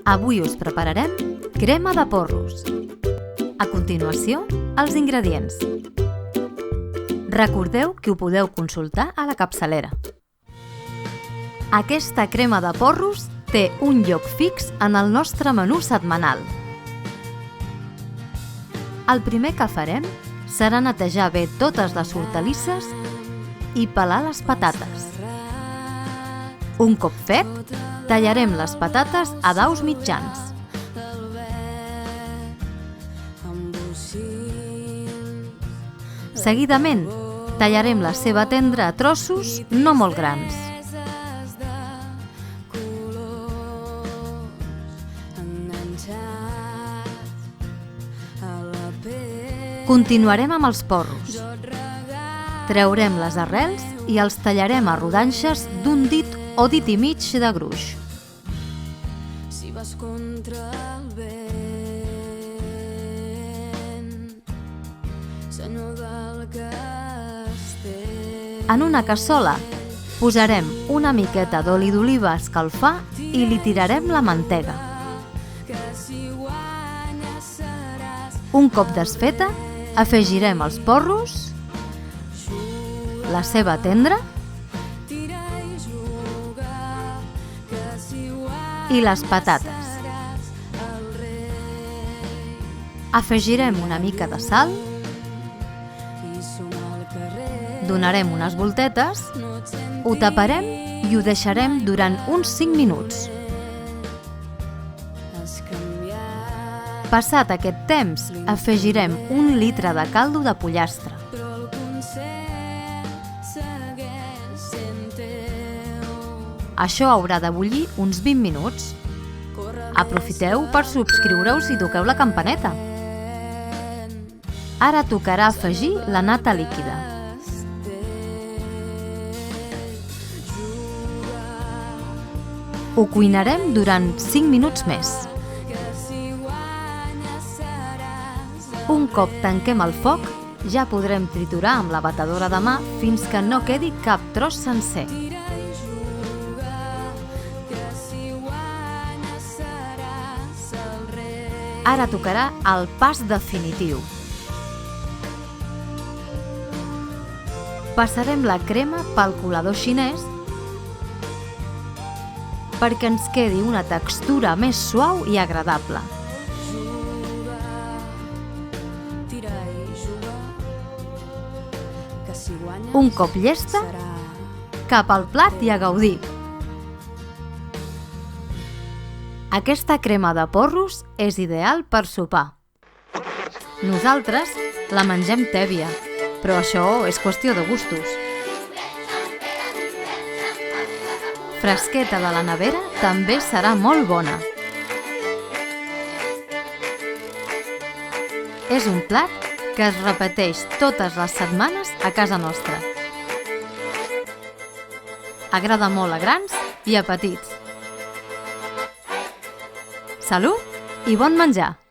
Avui us prepararem crema de porros. A continuació, els ingredients. Recordeu que ho podeu consultar a la capçalera. Aquesta crema de porros té un lloc fix en el nostre menú setmanal. El primer que farem serà netejar bé totes les hortalisses i pelar les patates. Un cop fet, tallarem les patates a daus mitjans. Seguidament, tallarem la ceba tendra a trossos no molt grans. Continuarem amb els porros. Treurem les arrels i els tallarem a rodanxes d'un dit o dit i mig de gruix. En una cassola posarem una miqueta d'oli d'oliva a escalfar i li tirarem la mantega. Un cop desfeta, afegirem els porros, la ceba tendra i les patates. Afegirem una mica de sal, donarem unes voltetes, ho taparem i ho deixarem durant uns 5 minuts. Passat aquest temps, afegirem 1 litre de caldo de pollastre. Això haurà de bullir uns 20 minuts. Aprofiteu per subscriure-us i toqueu la campaneta. Ara tocarà afegir la nata líquida. Ho cuinarem durant 5 minuts més. Un cop tanquem el foc, ja podrem triturar amb la batedora de mà fins que no quedi cap tros sencer. Ara tocarà el pas definitiu. Passarem la crema pel colador xinès perquè ens quedi una textura més suau i agradable. Un cop llesta, cap al plat i a gaudir. Aquesta crema de porros és ideal per sopar. Nosaltres la mengem tèbia, però això és qüestió de gustos. Fresqueta de la nevera també serà molt bona. És un plat que es repeteix totes les setmanes a casa nostra. Agrada molt a grans i a petits. Salut i bon menjar!